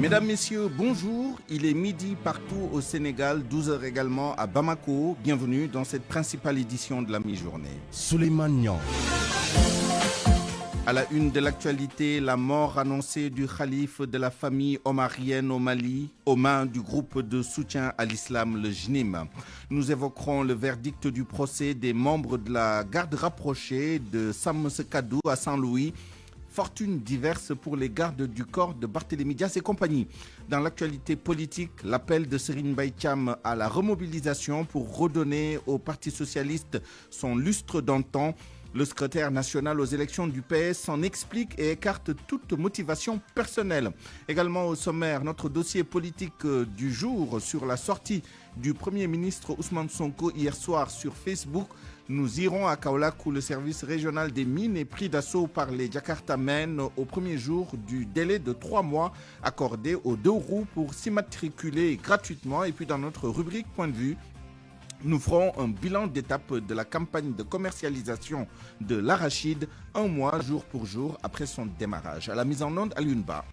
Mesdames, Messieurs, bonjour. Il est midi partout au Sénégal, 12h également à Bamako. Bienvenue dans cette principale édition de la mi-journée. Souleymane Niang. À la une de l'actualité, la mort annoncée du khalife de la famille omarienne au Mali aux mains du groupe de soutien à l'islam, le JNIM. Nous évoquerons le verdict du procès des membres de la garde rapprochée de Sam Sekadou à Saint-Louis. Fortune diverse pour les gardes du corps de Barthélémy Dias et compagnie. Dans l'actualité politique, l'appel de Serigne Mbaye Thiam à la remobilisation pour redonner au Parti socialiste son lustre d'antan. Le secrétaire national aux élections du PS s'en explique et écarte toute motivation personnelle. Également au sommaire, notre dossier politique du jour sur la sortie du Premier ministre Ousmane Sonko hier soir sur Facebook. Nous irons à Kaolack où le service régional des mines est pris d'assaut par les Jakartamen au premier jour du délai de 3 mois accordé aux 2 roues pour s'immatriculer gratuitement. Et puis dans notre rubrique Point de vue, nous ferons un bilan d'étape de la campagne de commercialisation de l'arachide, un mois jour pour jour après son démarrage. À la mise en onde, Alioune Ba.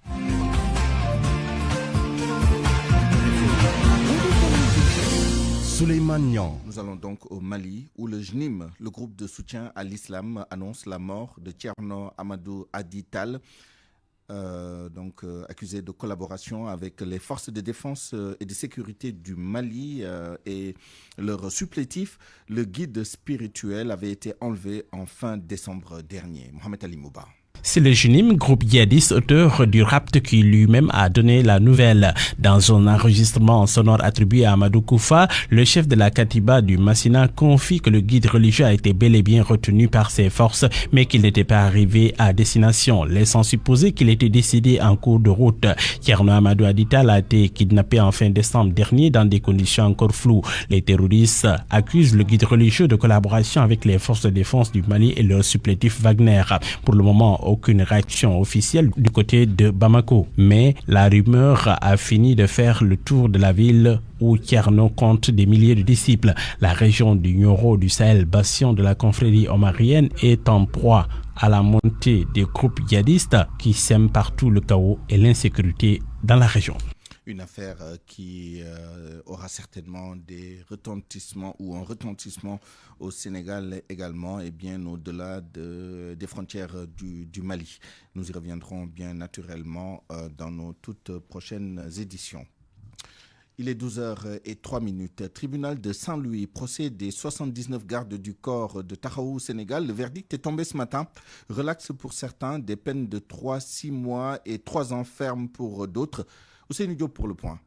Souleymane Niang. Nous allons donc au Mali où le JNIM, le groupe de soutien à l'islam, annonce la mort de Thierno Amadou Hadi Tall, accusé de collaboration avec les forces de défense et de sécurité du Mali et leur supplétif, le guide spirituel, avait été enlevé en fin décembre dernier. Mohamed Ali Mouba. C'est le JNIM, groupe djihadiste auteur du rapt qui lui-même a donné la nouvelle. Dans un enregistrement sonore attribué à Amadou Koufa, le chef de la Katiba du Massina confie que le guide religieux a été bel et bien retenu par ses forces, mais qu'il n'était pas arrivé à destination, laissant supposer qu'il était décédé en cours de route. Thierno Amadou Hadi Tall a été kidnappé en fin décembre dernier dans des conditions encore floues. Les terroristes accusent le guide religieux de collaboration avec les forces de défense du Mali et leur supplétif Wagner. Pour le moment, aucune réaction officielle du côté de Bamako. Mais la rumeur a fini de faire le tour de la ville où Thierno compte des milliers de disciples. La région du Nioro du Sahel, bastion de la confrérie omarienne, est en proie à la montée des groupes djihadistes qui sèment partout le chaos et l'insécurité dans la région. Une affaire qui aura certainement des retentissements ou un retentissement au Sénégal également et bien au-delà des frontières du Mali. Nous y reviendrons bien naturellement dans nos toutes prochaines éditions. Il est 12h03. Tribunal de Saint-Louis, procès des 79 gardes du corps de Tahaou, Sénégal. Le verdict est tombé ce matin. Relax pour certains, des peines de 3, 6 mois et 3 ans ferme pour d'autres. Ousseynou Diop pour le point.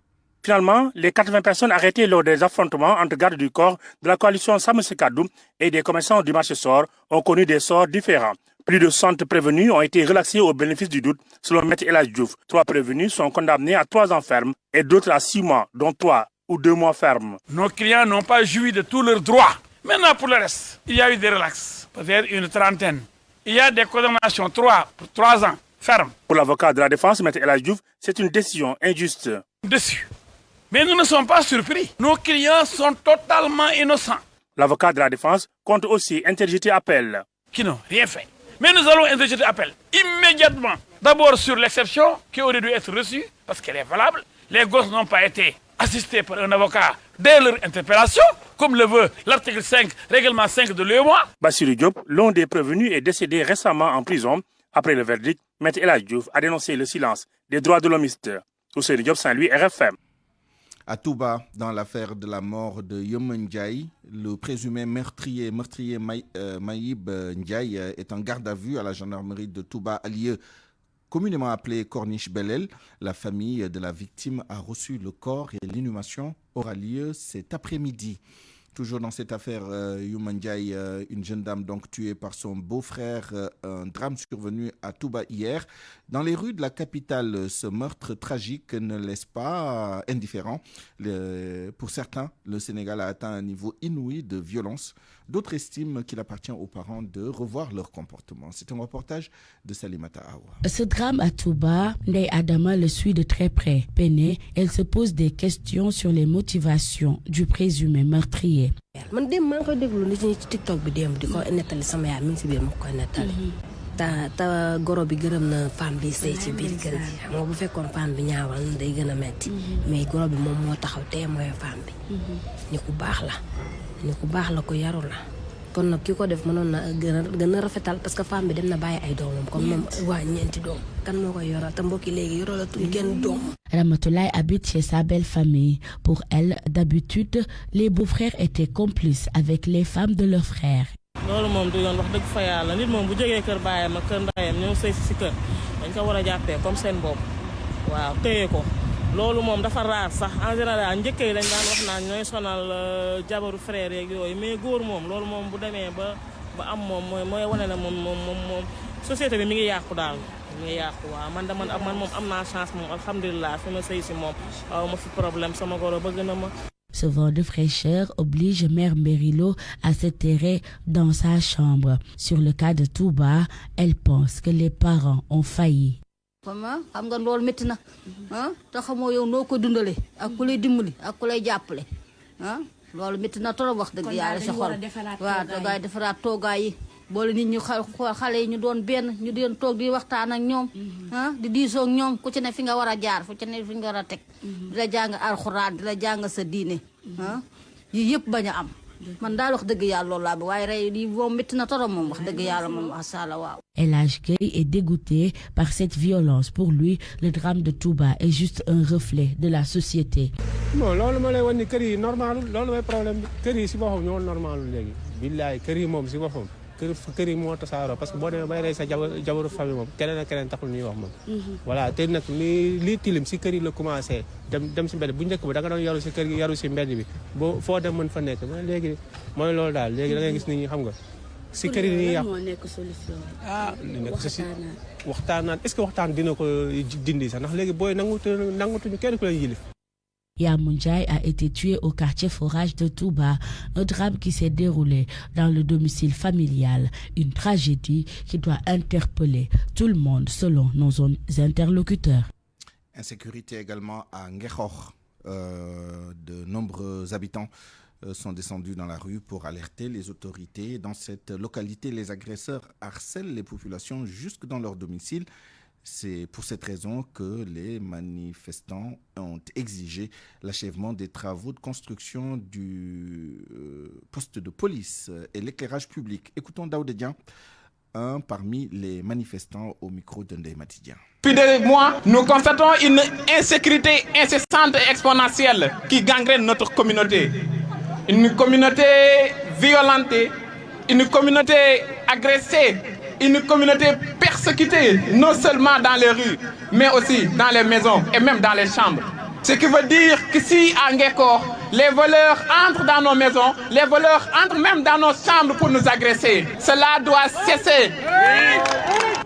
Finalement, les 80 personnes arrêtées lors des affrontements entre gardes du corps de la coalition Sam Sekadou et des commerçants du marché Sor ont connu des sorts différents. Plus de 100 prévenus ont été relaxés au bénéfice du doute, selon M. El Hadji Diouf. 3 prévenus sont condamnés à 3 ans ferme et d'autres à 6 mois, dont 3 ou 2 mois ferme. Nos clients n'ont pas joui de tous leurs droits. Maintenant, pour le reste, il y a eu des relax, peut-être une trentaine. Il y a des condamnations, 3 pour 3 ans. Ferme. Pour l'avocat de la défense, M. El Hadji Diouf, c'est une décision injuste. Dessus. Mais nous ne sommes pas surpris. Nos clients sont totalement innocents. L'avocat de la défense compte aussi interjeter appel. Qui n'ont rien fait. Mais nous allons interjeter appel immédiatement. D'abord sur l'exception qui aurait dû être reçue, parce qu'elle est valable. Les gosses n'ont pas été assistés par un avocat dès leur interpellation, comme le veut l'article 5, règlement 5 de l'UEMOA. Bassirou Diop, l'un des prévenus, est décédé récemment en prison. Après le verdict, M. El Hadji Diouf a dénoncé le silence des droits de l'homiste. Ousseynou Diop, Saint-Louis, RFM. À Touba, dans l'affaire de la mort de Yom Ndiaye, le présumé meurtrier Maïb Ndiaye est en garde à vue à la gendarmerie de Touba, à lieu communément appelé Corniche Belel. La famille de la victime a reçu le corps et l'inhumation aura lieu cet après-midi. Toujours dans cette affaire, Yom Ndiaye, une jeune dame donc tuée par son beau-frère, un drame survenu à Touba hier. Dans les rues de la capitale, ce meurtre tragique ne laisse pas indifférent. Pour certains, le Sénégal a atteint un niveau inouï de violence. D'autres estiment qu'il appartient aux parents de revoir leur comportement. C'est un reportage de Salimata Awa. Ce drame à Touba, Ndeye Adama le suit de très près. Peinée, elle se pose des questions sur les motivations du présumé meurtrier. man dem maa ngi koy déglu nit ñi ci TikTok bi dem di ko nettali sama yaay mi ngi si biir ma koy nettali ta goro bi gërëm na femme bi sëy ci biir kër gi xam nga bu fekkoon femme bi ñaawal na day gën a metti mais goro bi moom moo taxaw témoin femme bi ni ku baax la ko yaru la kon nag ki ko def mënoon na gën a rafetal parce que femme bi dem na bàyyi ay doomam comme moom waa ñeenti doom kan moo koy yoral te mbokki léegi yoralatul kenn doom. Ramatoulaye habite chez sa belle famille. Pour elle, d'habitude, les beaux-frères étaient complices avec les femmes de leurs frères. loolu moom du yoon wax dëgg fa yàlla nit moom bu jógee kër baayam ak kër ndayam ñëw sëy si kër dañ ko war a jàppee comme seen bopp waaw téye ko loolu moom dafa raar sax en général njëkk yi lañ daan wax naan ñooy sonal jabaru frère yeeg yooyu mais góor moom loolu moom bu demee ba am moom mooy wane na moom société bi mi ngi yàqu daal mi ngi yàqu waaw man moom am naa chance moom alhamdulilah fi ma sëy si moom aw ma fi problème sama goro bëgg na ma. Ce vent de fraîcheur oblige Mère Mbérilo à se terrer dans sa chambre. Sur le cas de Touba, elle pense que les parents ont failli. Comment xam nga loolu métti na te xamoo yow noo ko dundale ak ku lay dimbali ak ku lay jàppale loolu métti na trop wax dëgg yàlla si xol waaw dangay defaraat toogaay yi boole nit ñu xale yi ñu doon benn ñu doon toog di waxtaan ak ñoom di diisoo ak ñoom ku ci ne fi nga war a jaar fu ci ne fi nga war a teg di la jàng alxuraan di la jàng sa diine yii yëpp bañ a am man daal wax dëgg yàlla loolu laa bi waaye rey lii moom métti na trop moom wax dëgg yàlla moom asala waaw. El Hadj Gueye est dégoûté par cette violence. Pour lui, le drame de Touba est juste un reflet de la société. non loolu ma lay wan ni kër yi normalul loolu mooy problème bi kër yi si boppam ñoo normalul léegi billaay kër yi moom si boppam kër yi moo tasaaroo parce que boo demee bay rey sa jabaru famille moom keneen ak keneen taxul ñuy wax moom voilà te nag lii tilim si kër yi la commencé dem si mbedd bu njëkk ba da nga doon yaru si kër gi yaru si mbedd bi boo foo dem mën fa nekk mais léegi mooy loolu daal léegi da ngay gis nit ñi xam nga si kër yi ñuy yàq li nekk si waxtaanaan est-ce que waxtaan dina ko dindi sax ndax léegi booy nangutuñu kenn ku leen yilif. Yamoundjaï a été tué au quartier Forage de Touba, un drame qui s'est déroulé dans le domicile familial, une tragédie qui doit interpeller tout le monde selon nos interlocuteurs. Insécurité également à Ngexor. De nombreux habitants sont descendus dans la rue pour alerter les autorités. Dans cette localité, les agresseurs harcèlent les populations jusque dans leur domicile. C'est pour cette raison que les manifestants ont exigé l'achèvement des travaux de construction du poste de police et l'éclairage public. Écoutons Daoud Dian, un parmi les manifestants au micro de Ndeye Matidien. Depuis des mois, nous constatons une insécurité incessante et exponentielle qui gangrène notre communauté. Une communauté violentée, une communauté agressée, une communauté persécutée, non seulement dans les rues, mais aussi dans les maisons et même dans les chambres. Ce qui veut dire qu'ici, à Ngekor, les voleurs entrent dans nos maisons, les voleurs entrent même dans nos chambres pour nous agresser. Cela doit cesser.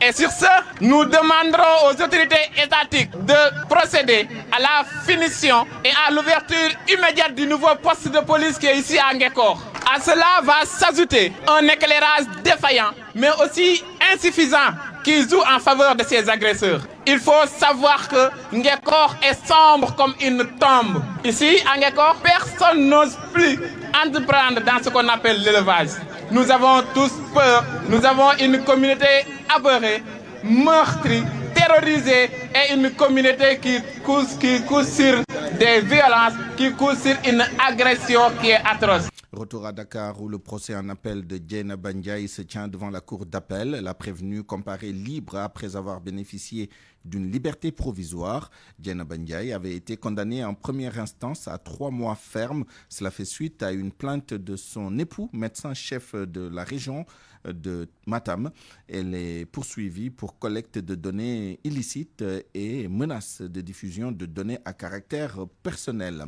Et sur ce, nous demanderons aux autorités étatiques de procéder à la finition et à l'ouverture immédiate du nouveau poste de police qui est ici à Ngekor. À cela va s'ajouter un éclairage défaillant, mais aussi insuffisant, qui joue en faveur de ces agresseurs. Il faut savoir que Ngekor est sombre comme une tombe. Ici, à Ngekor, personne n'ose plus entreprendre dans ce qu'on appelle l'élevage. Nous avons tous peur, nous avons une communauté apeurée, meurtrie, terrorisée et une communauté qui couche sur des violences, qui couche sur une agression qui est atroce. Retour à Dakar où le procès en appel de Dieynaba Ndiaye se tient devant la cour d'appel. La prévenue comparée libre après avoir bénéficié d'une liberté provisoire. Dieynaba Ndiaye avait été condamnée en première instance à 3 mois ferme. Cela fait suite à une plainte de son époux, médecin-chef de la région de Matam. Elle est poursuivie pour collecte de données illicites et menace de diffusion de données à caractère personnel.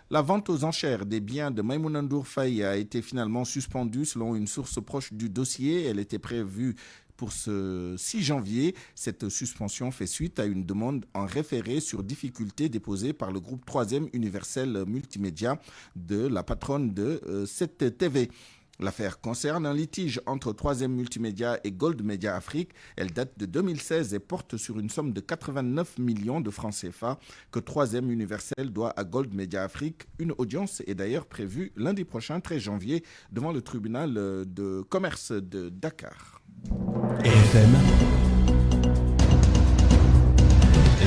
La vente aux enchères des biens de Maïmouna Ndour Faye a été finalement suspendue selon une source proche du dossier. Elle était prévue pour ce 6 janvier. Cette suspension fait suite à une demande en référé sur difficulté déposée par le groupe 3e Universel Multimédia de la patronne de 7TV. L'affaire concerne un litige entre 3e Multimédia et Gold Media Afrique. Elle date de 2016 et porte sur une somme de 89 millions de francs CFA que 3e Universel doit à Gold Media Afrique. Une audience est d'ailleurs prévue lundi prochain, 13 janvier, devant le tribunal de commerce de Dakar. RFM,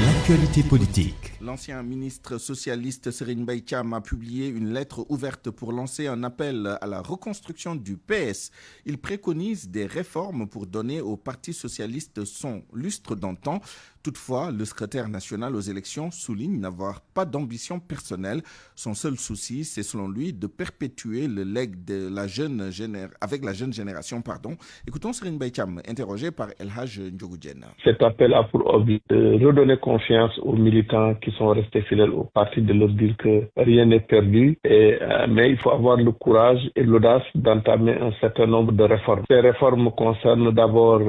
l'actualité politique. L'ancien ministre socialiste Serigne Mbaye Thiam a publié une lettre ouverte pour lancer un appel à la reconstruction du PS. Il préconise des réformes pour donner au Parti socialiste son lustre d'antan. Toutefois, le secrétaire national aux élections souligne n'avoir pas d'ambition personnelle. Son seul souci, c'est selon lui de perpétuer le legs de la avec la jeune génération. Écoutons Serigne Mbaye Thiam, interrogé par El Hadj Ndiogou Diène. Cet appel a pour objet de redonner confiance aux militants qui sont restés fidèles au parti, de leur dire que rien n'est perdu, mais il faut avoir le courage et l'audace d'entamer un certain nombre de réformes. Ces réformes concernent d'abord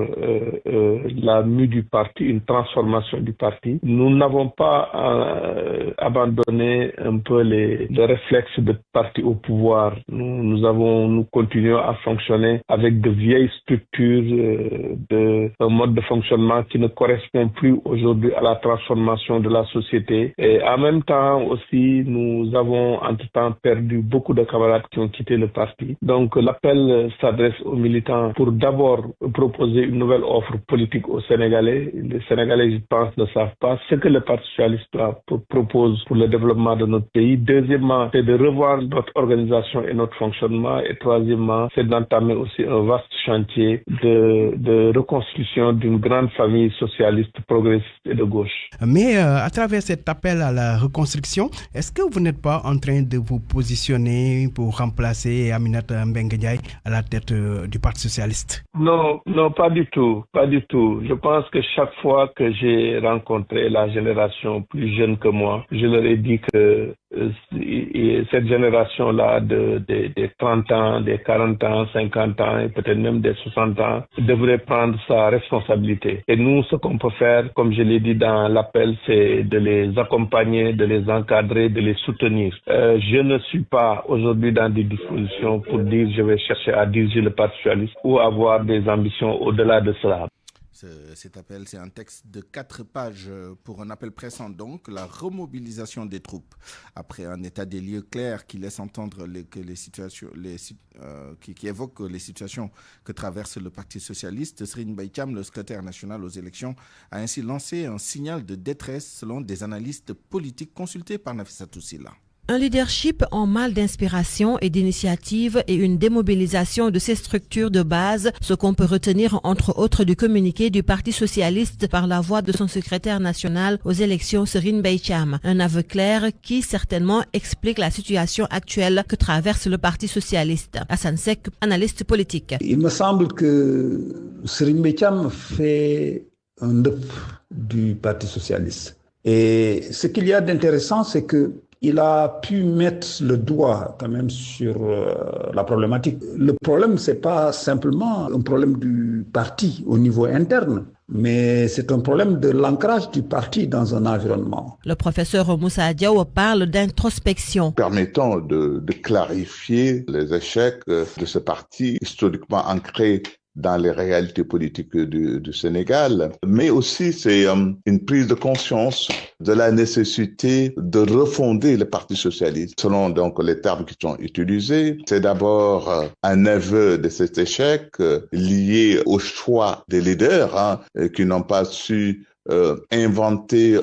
la mue du parti, une transformation du parti. Nous n'avons pas abandonné un peu le réflexe de parti au pouvoir. Nous continuons à fonctionner avec de vieilles structures, un mode de fonctionnement qui ne correspond plus aujourd'hui à la transformation de la société. Et en même temps aussi, nous avons entre-temps perdu beaucoup de camarades qui ont quitté le parti. Donc l'appel s'adresse aux militants pour d'abord proposer une nouvelle offre politique aux Sénégalais. Les Sénégalais, je pense, ne savent pas ce que le Parti socialiste propose pour le développement de notre pays. Deuxièmement, c'est de revoir notre organisation et notre fonctionnement. Et troisièmement, c'est d'entamer aussi un vaste chantier de reconstruction d'une grande famille socialiste, progressiste et de gauche. Mais à travers cet appel à la reconstruction, est-ce que vous n'êtes pas en train de vous positionner pour remplacer Aminata Mbengue Ndiaye à la tête du Parti socialiste? Non, pas du tout. Je pense que chaque fois que j'ai rencontré la génération plus jeune que moi, je leur ai dit que cette génération-là des 30 ans, des 40 ans, 50 ans et peut-être même des 60 ans devrait prendre sa responsabilité. Et nous, ce qu'on peut faire, comme je l'ai dit dans l'appel, c'est de les accompagner, de les encadrer, de les soutenir. Je ne suis pas aujourd'hui dans des dispositions pour dire je vais chercher à diriger le Parti socialiste ou avoir des ambitions au-delà de cela. Cet appel, c'est un texte de 4 pages pour un appel pressant, donc la remobilisation des troupes. Après un état des lieux clair qui laisse entendre qui évoque les situations que traverse le Parti socialiste, Serigne Mbaye Thiam, le secrétaire national aux élections, a ainsi lancé un signal de détresse selon des analystes politiques consultés par Nafissatou Sylla. Un leadership en mal d'inspiration et d'initiative et une démobilisation de ses structures de base, ce qu'on peut retenir entre autres du communiqué du Parti socialiste par la voix de son secrétaire national aux élections Serigne Mbaye Thiam. Un aveu clair qui certainement explique la situation actuelle que traverse le Parti socialiste. Hassan Seck, analyste politique. Il me semble que Serigne Mbaye Thiam fait un œuf du Parti socialiste. Et ce qu'il y a d'intéressant, c'est que il a pu mettre le doigt quand même sur la problématique. Le problème, c'est pas simplement un problème du parti au niveau interne, mais c'est un problème de l'ancrage du parti dans un environnement. Le professeur Moussa Diaw parle d'introspection. Permettant de clarifier les échecs de ce parti historiquement ancré dans les réalités politiques du Sénégal, mais aussi c'est une prise de conscience de la nécessité de refonder le Parti socialiste. Selon donc les termes qui sont utilisés, c'est d'abord un aveu de cet échec lié au choix des leaders qui n'ont pas su inventer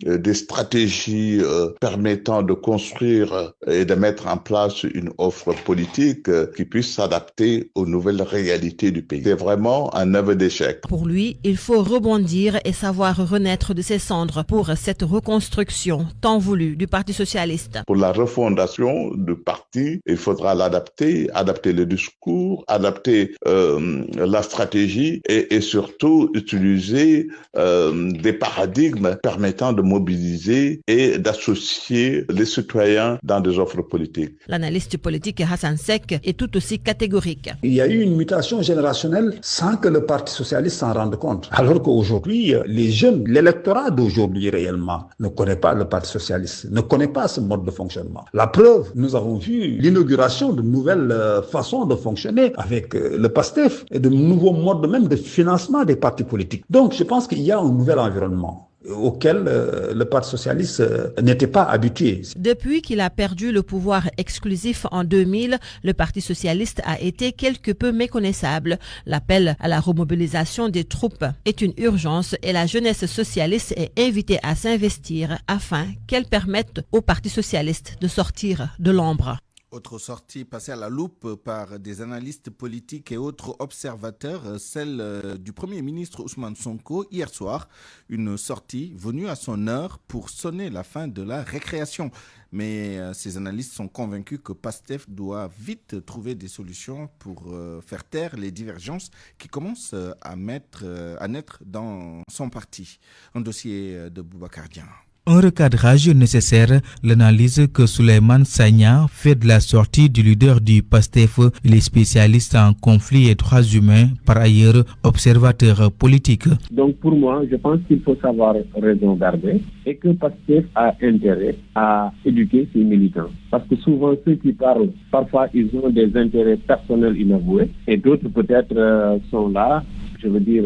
des stratégies permettant de construire et de mettre en place une offre politique qui puisse s'adapter aux nouvelles réalités du pays. C'est vraiment un aveu d'échec. Pour lui, il faut rebondir et savoir renaître de ses cendres pour cette reconstruction tant voulue du Parti socialiste. Pour la refondation du parti, il faudra l'adapter, adapter le discours, adapter la stratégie et surtout utiliser des paradigmes permettant de mobiliser et d'associer les citoyens dans des offres politiques. L'analyste politique Hassan Seck est tout aussi catégorique. Il y a eu une mutation générationnelle sans que le Parti socialiste s'en rende compte. Alors qu'aujourd'hui, les jeunes, l'électorat d'aujourd'hui réellement ne connaît pas le Parti socialiste, ne connaît pas ce mode de fonctionnement. La preuve, nous avons vu l'inauguration de nouvelles façons de fonctionner avec le PASTEF et de nouveaux modes même de financement des partis politiques. Donc je pense qu'il y a un nouvel environnement. auquel le Parti socialiste n'était pas habitué. Depuis qu'il a perdu le pouvoir exclusif en 2000, le Parti socialiste a été quelque peu méconnaissable. L'appel à la remobilisation des troupes est une urgence et la jeunesse socialiste est invitée à s'investir afin qu'elle permette au Parti socialiste de sortir de l'ombre. Autre sortie passée à la loupe par des analystes politiques et autres observateurs, celle du Premier ministre Ousmane Sonko hier soir. Une sortie venue à son heure pour sonner la fin de la récréation. Mais ces analystes sont convaincus que PASTEF doit vite trouver des solutions pour faire taire les divergences qui commencent à naître dans son parti. Un dossier de Boubacar Dian. Un recadrage nécessaire, l'analyse que Souleymane Sagna fait de la sortie du leader du PASTEF, les spécialistes en conflits et droits humains, par ailleurs observateur politique. Donc pour moi, je pense qu'il faut savoir raison garder et que PASTEF a intérêt à éduquer ses militants. Parce que souvent ceux qui parlent, parfois ils ont des intérêts personnels inavoués et d'autres peut-être sont là. Je veux dire,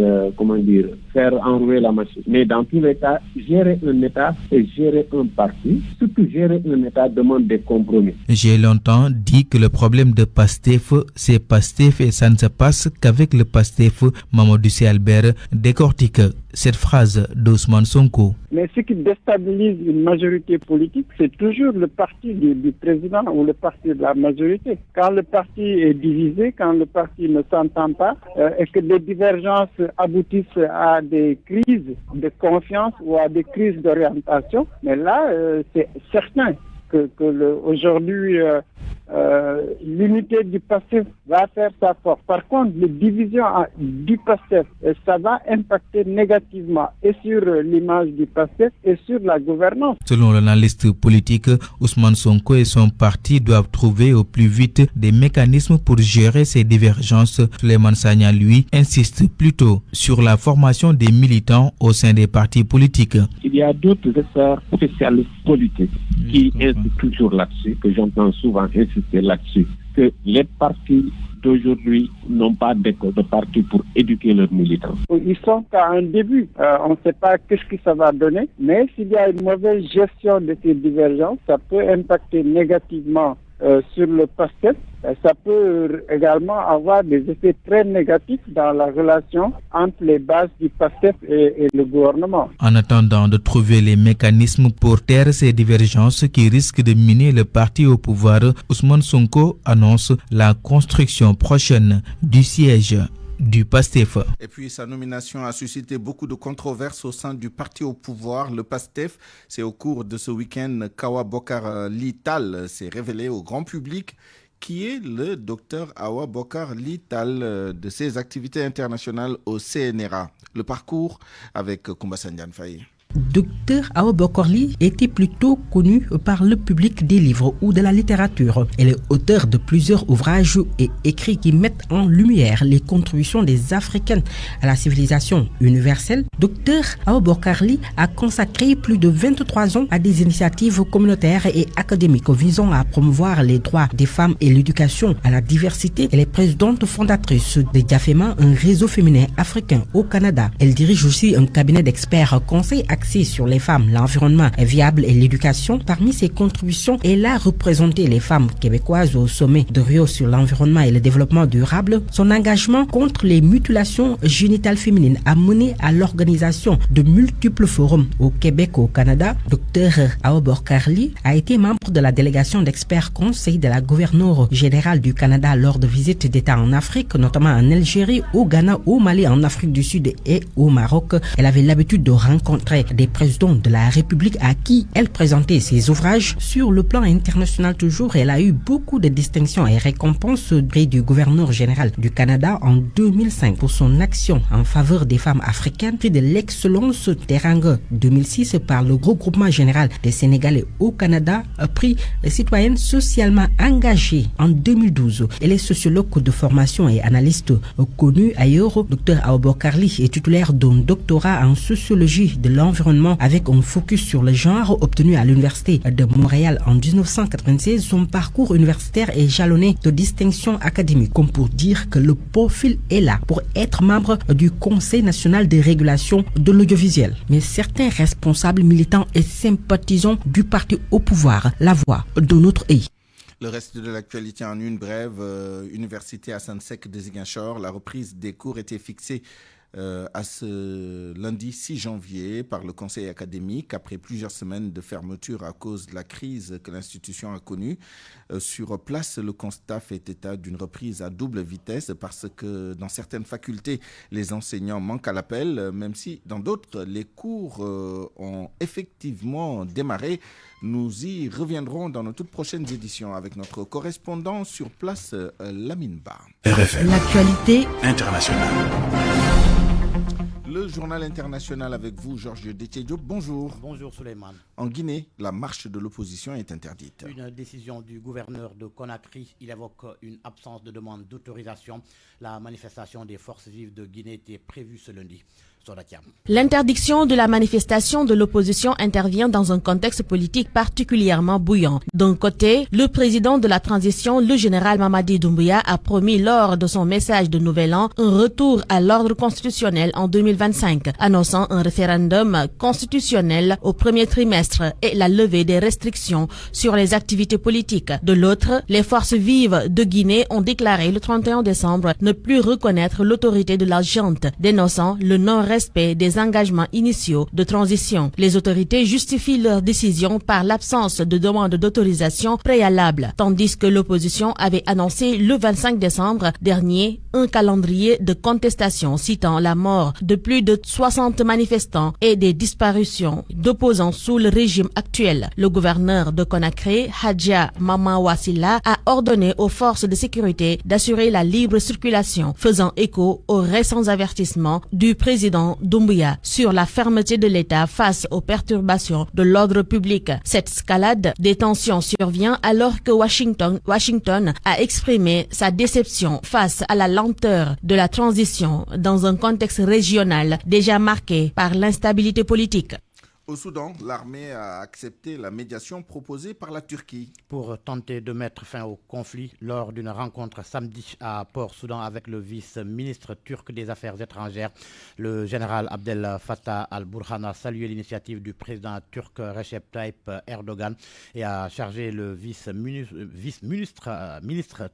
faire enrouer la machine. Mais dans tous les cas, gérer un État et gérer un parti, surtout gérer un État demande des compromis. J'ai longtemps dit que le problème de PASTEF, c'est PASTEF et ça ne se passe qu'avec le PASTEF. Mamadou Sy Albert décortique cette phrase d'Ousmane Sonko. Mais ce qui déstabilise une majorité politique, c'est toujours le parti du président ou le parti de la majorité. Quand le parti est divisé, quand le parti ne s'entend pas, et que des divergences aboutissent à des crises de confiance ou à des crises d'orientation, mais là, c'est certain que aujourd'hui, l'unité du PASTEF va faire sa force. Par contre, les divisions du PASTEF, ça va impacter négativement et sur l'image du PASTEF et sur la gouvernance. Selon l'analyste politique, Ousmane Sonko et son parti doivent trouver au plus vite des mécanismes pour gérer ces divergences. Souleymane Sagna, lui, insiste plutôt sur la formation des militants au sein des partis politiques. Il y a d'autres experts spécialistes politiques qui insistent toujours là-dessus, que j'entends souvent insister là-dessus, que les partis d'aujourd'hui n'ont pas d'école de parti pour éduquer leurs militants. Ils sont à un début. On ne sait pas qu'est-ce que ça va donner, mais s'il y a une mauvaise gestion de ces divergences, ça peut impacter négativement sur le PASTEF. Ça peut également avoir des effets très négatifs dans la relation entre les bases du PASTEF et le gouvernement. En attendant de trouver les mécanismes pour taire ces divergences qui risquent de miner le parti au pouvoir, Ousmane Sonko annonce la construction prochaine du siège du PASTEF. Et puis sa nomination a suscité beaucoup de controverses au sein du parti au pouvoir, le PASTEF. C'est au cours de ce week-end qu'Awa Bokar Ly Tall s'est révélé au grand public qui est le docteur Awa Bokar Ly Tall de ses activités internationales au CNRA. Le parcours avec Koumba Sandiane Faye. Docteur Awa Bokar Ly était plutôt connue par le public des livres ou de la littérature. Elle est auteure de plusieurs ouvrages et écrits qui mettent en lumière les contributions des Africains à la civilisation universelle. Docteur Awa Bokar Ly a consacré plus de 23 ans à des initiatives communautaires et académiques visant à promouvoir les droits des femmes et l'éducation à la diversité. Elle est présidente fondatrice de Diafema, un réseau féminin africain au Canada. Elle dirige aussi un cabinet d'experts conseils axé sur les femmes, l'environnement viable et l'éducation. Parmi ses contributions, elle a représenté les femmes québécoises au sommet de Rio sur l'environnement et le développement durable. Son engagement contre les mutilations génitales féminines a mené à l'organisation de multiples forums au Québec, au Canada. Docteur Awa Bokar Ly a été membre de la délégation d'experts conseils de la gouverneure générale du Canada lors de visites d'État en Afrique, notamment en Algérie, au Ghana, au Mali, en Afrique du Sud et au Maroc. Elle avait l'habitude de rencontrer des présidents de la République à qui elle présentait ses ouvrages. Sur le plan international toujours, elle a eu beaucoup de distinctions et récompenses au prix du gouverneur général du Canada en 2005 pour son action en faveur des femmes africaines, prix de l'excellence Teranga 2006 par le regroupement général des Sénégalais au Canada, prix citoyenne socialement engagée en 2012. Elle est sociologue de formation et analyste connue ailleurs. Dr Awa Bokar Ly est titulaire d'un doctorat en sociologie de l'environnement l'environnement avec un focus sur le genre. Obtenu à l'Université de Montréal en 1996, son parcours universitaire est jalonné de distinctions académiques, comme pour dire que le profil est là pour être membre du Conseil national de régulation de l'audiovisuel. Mais certains responsables, militants et sympathisants du parti au pouvoir la voient de notre pays. Le reste de l'actualité en une brève. Université Assane Seck de Ziguinchor, la reprise des cours était fixée à ce lundi 6 janvier par le conseil académique après plusieurs semaines de fermeture à cause de la crise que l'institution a connue. Sur place, le constat fait état d'une reprise à double vitesse parce que dans certaines facultés, les enseignants manquent à l'appel, même si dans d'autres, les cours ont effectivement démarré. Nous y reviendrons dans nos toutes prochaines éditions avec notre correspondant sur place, Lamine Ba. RFM. L'actualité internationale. Le journal international avec vous, Georges Détié-Diop. Bonjour. Bonjour, Souleymane. En Guinée, la marche de l'opposition est interdite. Une décision du gouverneur de Conakry. Il évoque une absence de demande d'autorisation. La manifestation des forces vives de Guinée était prévue ce lundi. L'interdiction de la manifestation de l'opposition intervient dans un contexte politique particulièrement bouillant. D'un côté, le président de la transition, le général Mamadi Doumbouya, a promis lors de son message de Nouvel An un retour à l'ordre constitutionnel en 2025, annonçant un référendum constitutionnel au premier trimestre et la levée des restrictions sur les activités politiques. De l'autre, les forces vives de Guinée ont déclaré le 31 décembre ne plus reconnaître l'autorité de la junte, dénonçant le non-respect des engagements initiaux de transition. Les autorités justifient leur décision par l'absence de demande d'autorisation préalable, tandis que l'opposition avait annoncé le 25 décembre dernier un calendrier de contestation citant la mort de plus de 60 manifestants et des disparitions d'opposants sous le régime actuel. Le gouverneur de Conakry, Hadja Mama Wassila, a ordonné aux forces de sécurité d'assurer la libre circulation, faisant écho aux récents avertissements du président Doumbouya sur la fermeté de l'État face aux perturbations de l'ordre public. Cette escalade des tensions survient alors que Washington a exprimé sa déception face à la lenteur de la transition dans un contexte régional déjà marqué par l'instabilité politique. Au Soudan, l'armée a accepté la médiation proposée par la Turquie. Pour tenter de mettre fin au conflit, lors d'une rencontre samedi à Port-Soudan avec le vice-ministre turc des Affaires étrangères, le général Abdel Fattah al-Burhan a salué l'initiative du président turc Recep Tayyip Erdogan et a chargé le vice-ministre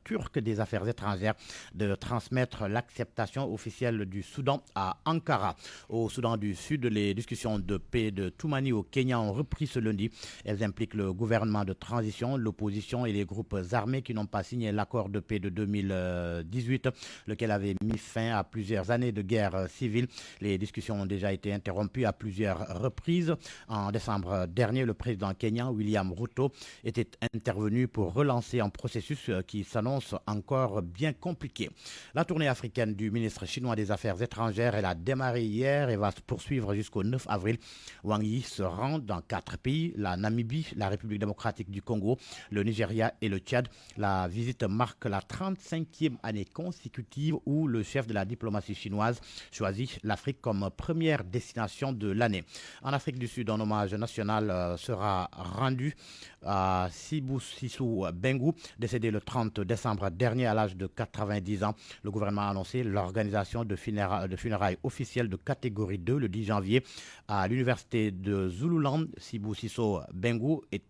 turc des Affaires étrangères de transmettre l'acceptation officielle du Soudan à Ankara. Au Soudan du Sud, les discussions de paix de Toumani au Kenya ont repris ce lundi. Elles impliquent le gouvernement de transition, l'opposition et les groupes armés qui n'ont pas signé l'accord de paix de 2018, lequel avait mis fin à plusieurs années de guerre civile. Les discussions ont déjà été interrompues à plusieurs reprises. En décembre dernier, le président kenyan William Ruto était intervenu pour relancer un processus qui s'annonce encore bien compliqué. La tournée africaine du ministre chinois des Affaires étrangères, elle a démarré hier et va se poursuivre jusqu'au 9 avril. Wang Yi se rend dans 4 pays, la Namibie, la République démocratique du Congo, le Nigeria et le Tchad. La visite marque la 35e année consécutive où le chef de la diplomatie chinoise choisit l'Afrique comme première destination de l'année. En Afrique du Sud, un hommage national sera rendu à Sibou Sissou Bengou, décédé le 30 décembre dernier à l'âge de 90 ans. Le gouvernement a annoncé l'organisation de funérailles officielles de catégorie 2 le 10 janvier à l'université de Zululand. Sibou Sissou Bengou est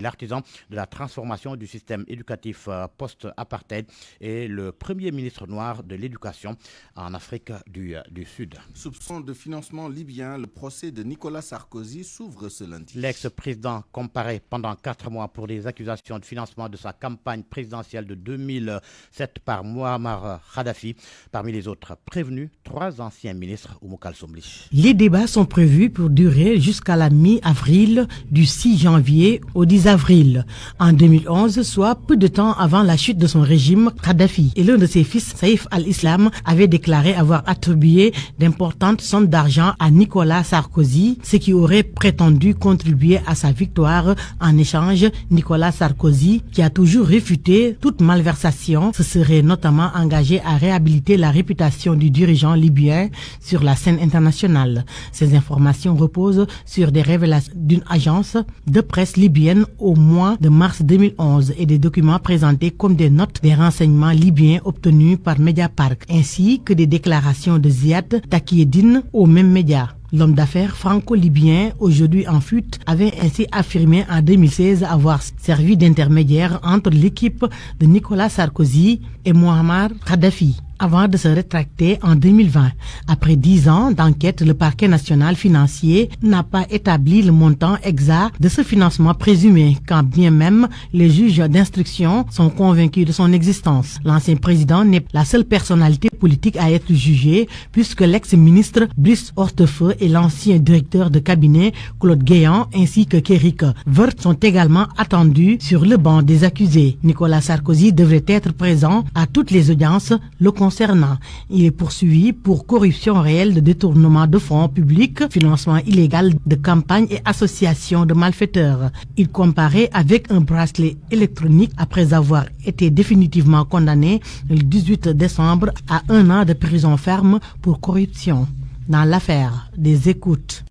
l'artisan de la transformation du système éducatif post-apartheid et le premier ministre noir de l'éducation en Afrique du Sud. Soupçon de financement libyen, le procès de Nicolas Sarkozy s'ouvre ce lundi. L'ex-président comparé pendant 4 mois pour des accusations de financement de sa campagne présidentielle de 2007 par Muammar Kadhafi. Parmi les autres prévenus, 3 anciens ministres Oumou Kalsoum. Les débats sont prévus pour durer jusqu'à la mi-avril du 6 janvier au au 10 avril. En 2011, soit peu de temps avant la chute de son régime, Kadhafi et l'un de ses fils, Saïf al-Islam, avaient déclaré avoir attribué d'importantes sommes d'argent à Nicolas Sarkozy, ce qui aurait prétendu contribuer à sa victoire. En échange, Nicolas Sarkozy, qui a toujours réfuté toute malversation, se serait notamment engagé à réhabiliter la réputation du dirigeant libyen sur la scène internationale. Ces informations reposent sur des révélations d'une agence de presse libyenne au mois de mars 2011 et des documents présentés comme des notes des renseignements libyens obtenus par Mediapart, ainsi que des déclarations de Ziad Takieddine aux mêmes médias. L'homme d'affaires franco-libyen, aujourd'hui en fuite, avait ainsi affirmé en 2016 avoir servi d'intermédiaire entre l'équipe de Nicolas Sarkozy et Muammar Kadhafi, avant de se rétracter en 2020. Après 10 ans d'enquête, le parquet national financier n'a pas établi le montant exact de ce financement présumé, quand bien même les juges d'instruction sont convaincus de son existence. L'ancien président n'est la seule personnalité politique à être jugée, puisque l'ex-ministre Brice Hortefeux et l'ancien directeur de cabinet Claude Guéant ainsi que Kéric Woerth sont également attendus sur le banc des accusés. Nicolas Sarkozy devrait être présent à toutes les audiences le concernant. Il est poursuivi pour corruption réelle de détournement de fonds publics, financement illégal de campagnes et association de malfaiteurs. Il comparaît avec un bracelet électronique après avoir été définitivement condamné le 18 décembre à 1 an de prison ferme pour corruption. Dans l'affaire des écoutes.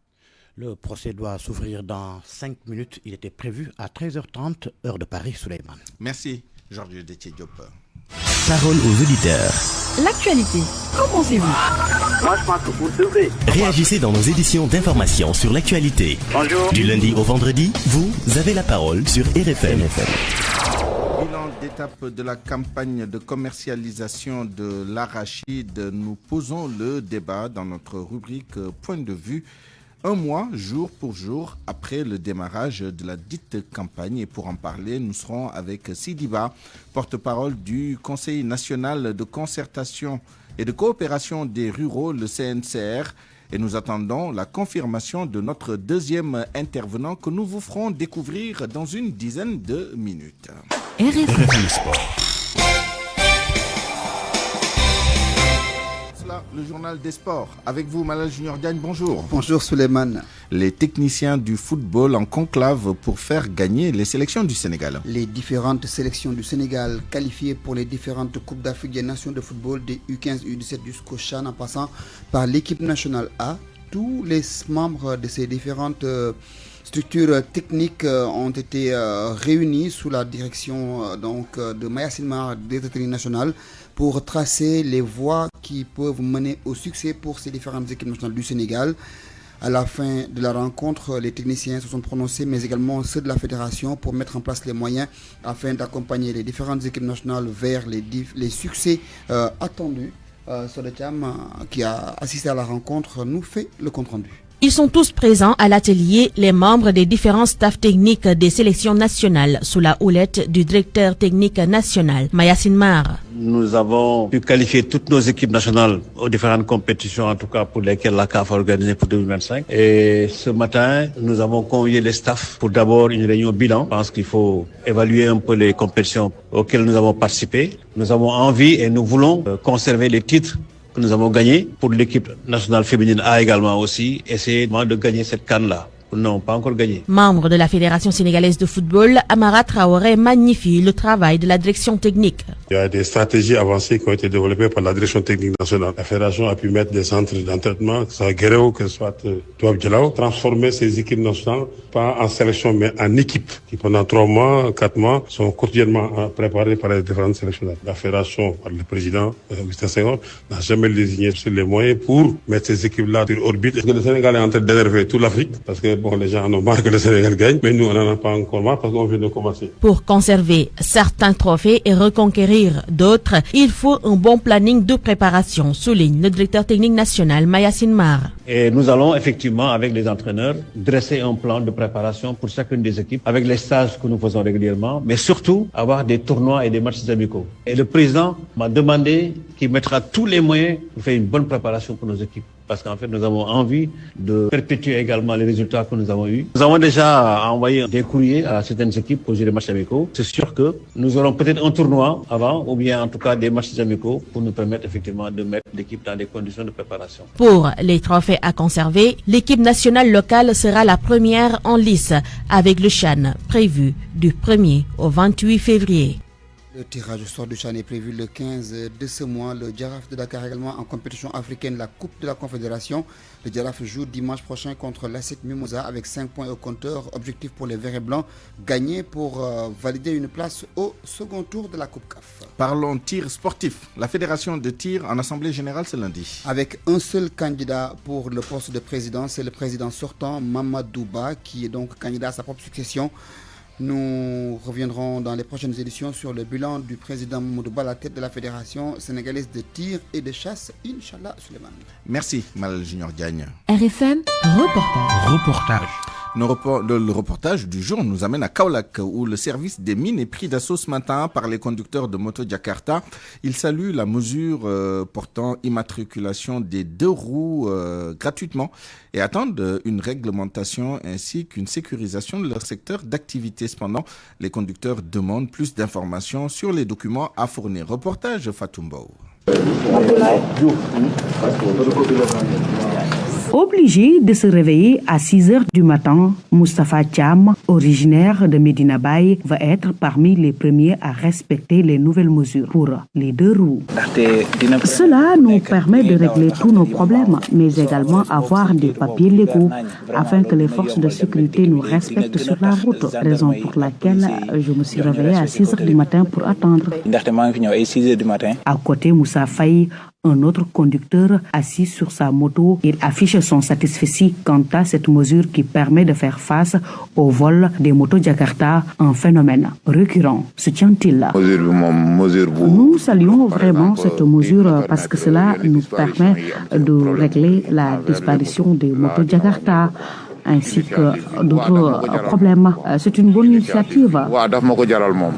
Le procès doit s'ouvrir dans 5 minutes. Il était prévu à 13h30, heure de Paris, Souleymane. Merci, Georges Détié Diop. Parole aux auditeurs. L'actualité, qu'en pensez-vous? Moi, je pense que vous devrez. Réagissez dans nos éditions d'information sur l'actualité. Bonjour. Du lundi au vendredi, vous avez la parole sur RFM. Bilan d'étape de la campagne de commercialisation de l'arachide. Nous posons le débat dans notre rubrique Point de vue. Un mois, jour pour jour, après le démarrage de la dite campagne. Et pour en parler, nous serons avec Sidiba, porte-parole du Conseil national de concertation et de coopération des ruraux, le CNCR. Et nous attendons la confirmation de notre deuxième intervenant que nous vous ferons découvrir dans une dizaine de minutes. RFM Sport. Le journal des sports. Avec vous, Malal Junior Diagne, bonjour. Bonjour Souleymane. Les techniciens du football en conclave pour faire gagner les sélections du Sénégal. Les différentes sélections du Sénégal qualifiées pour les différentes Coupes d'Afrique des Nations de football des U15, U17 jusqu'au CHAN en passant par l'équipe nationale A. Tous les membres de ces différentes structures techniques ont été réunis sous la direction de Mayacine Mar des autorités nationales pour tracer les voies qui peuvent mener au succès pour ces différentes équipes nationales du Sénégal. À la fin de la rencontre, les techniciens se sont prononcés, mais également ceux de la fédération, pour mettre en place les moyens afin d'accompagner les différentes équipes nationales vers les succès attendus. Sodetiam, qui a assisté à la rencontre, nous fait le compte-rendu. Ils sont tous présents à l'atelier, les membres des différents staffs techniques des sélections nationales, sous la houlette du directeur technique national, Mayacine Mar. Nous avons pu qualifier toutes nos équipes nationales aux différentes compétitions, en tout cas pour lesquelles la CAF a organisé pour 2025. Et ce matin, nous avons convié les staffs pour d'abord une réunion bilan. Je pense qu'il faut évaluer un peu les compétitions auxquelles nous avons participé. Nous avons envie et nous voulons conserver les titres que nous avons gagnés. Pour l'équipe nationale féminine A également aussi, essayer de gagner cette canne-là. Non, pas encore gagné. Membre de la Fédération sénégalaise de football, Amara Traoré magnifie le travail de la direction technique. Il y a des stratégies avancées qui ont été développées par la direction technique nationale. La fédération a pu mettre des centres d'entraînement, que ce soit Guéréo, que ce soit Touab Djelao, transformer ces équipes nationales, pas en sélection, mais en équipe, qui pendant 3 mois, 4 mois, sont quotidiennement préparées par les différentes sélections. La fédération, par le président, Augustin Senghor, n'a jamais désigné sur les moyens pour mettre ces équipes-là sur orbite. Parce que le Sénégal est en train d'énerver toute l'Afrique, parce que bon, les gens en ont marre que le Sénégal gagne, mais nous, on n'en a pas encore marre parce qu'on vient de commencer. Pour conserver certains trophées et reconquérir d'autres, il faut un bon planning de préparation, souligne le directeur technique national, Mayacine Mar. Et nous allons effectivement, avec les entraîneurs, dresser un plan de préparation pour chacune des équipes, avec les stages que nous faisons régulièrement, mais surtout avoir des tournois et des matchs amicaux. Et le président m'a demandé qu'il mettra tous les moyens pour faire une bonne préparation pour nos équipes. parce qu'en fait, nous avons envie de perpétuer également les résultats que nous avons eus. Nous avons déjà envoyé des courriers à certaines équipes pour jouer les matchs amicaux. C'est sûr que nous aurons peut-être un tournoi avant, ou bien en tout cas des matchs amicaux pour nous permettre effectivement de mettre l'équipe dans des conditions de préparation. Pour les trophées à conserver, l'équipe nationale locale sera la première en lice avec le CHAN prévu du 1er au 28 février. Le tirage au sort du CHAN est prévu le 15 de ce mois. Le Giraffe de Dakar également en compétition africaine, la Coupe de la Confédération. Le Giraffe joue dimanche prochain contre l'ASEC Mimosa avec 5 points au compteur. Objectif pour les Verts et Blancs, gagner pour valider une place au second tour de la Coupe CAF. Parlons tir sportif. La fédération de tir en assemblée générale ce lundi. Avec un seul candidat pour le poste de président, c'est le président sortant Mamadou Ba qui est donc candidat à sa propre succession. Nous reviendrons dans les prochaines éditions sur le bilan du président Mamadou Ba à la tête de la Fédération sénégalaise de tir et de chasse, Inch'Allah Suleiman. Merci Mal Junior Diagne. RFM, reportage. Le reportage du jour nous amène à Kaolack où le service des mines est pris d'assaut ce matin par les conducteurs de moto Jakarta. Ils saluent la mesure portant immatriculation des 2 roues gratuitement et attendent une réglementation ainsi qu'une sécurisation de leur secteur d'activité. Cependant, les conducteurs demandent plus d'informations sur les documents à fournir. Reportage Fatoumbo. Obligé de se réveiller à 6 heures du matin, Moustapha Thiam, originaire de Medina Baye, va être parmi les premiers à respecter les nouvelles mesures pour les 2 roues. Cela nous permet de régler tous nos problèmes, mais également avoir des papiers légaux afin que les forces de sécurité nous respectent sur la route, raison pour laquelle je me suis réveillé à 6 heures du matin pour attendre. À côté, Moussa Faye, un autre conducteur assis sur sa moto, il affiche son satisfait quant à cette mesure qui permet de faire face au vol des motos Jakarta, un phénomène récurrent, soutient-il. Nous saluons vraiment cette mesure parce que cela nous permet de régler la disparition des motos Jakarta ainsi que d'autres problèmes. C'est une bonne initiative.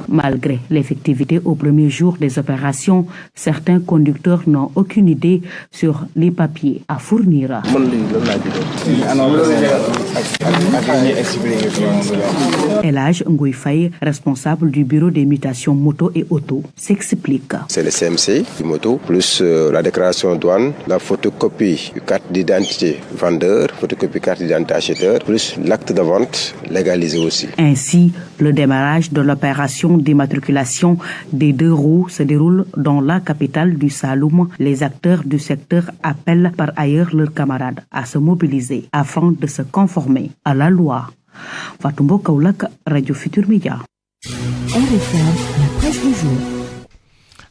Malgré l'effectivité au premier jour des opérations, certains conducteurs n'ont aucune idée sur les papiers à fournir. Elhaj Ngoy Faye, responsable du bureau des mutations moto et auto, s'explique. C'est le CMC du moto, plus la déclaration douane, la photocopie du carte d'identité vendeur, photocopie carte d'identité acheteur, plus l'acte de vente légalisé aussi. Ainsi, le démarrage de l'opération d'immatriculation des 2 roues se déroule dans la capitale du Saloum. Les acteurs du secteur appellent par ailleurs leurs camarades à se mobiliser afin de se conformer à la loi. Fatumbo Kaulak, Radio Futur Média. RFM, la presse du jour.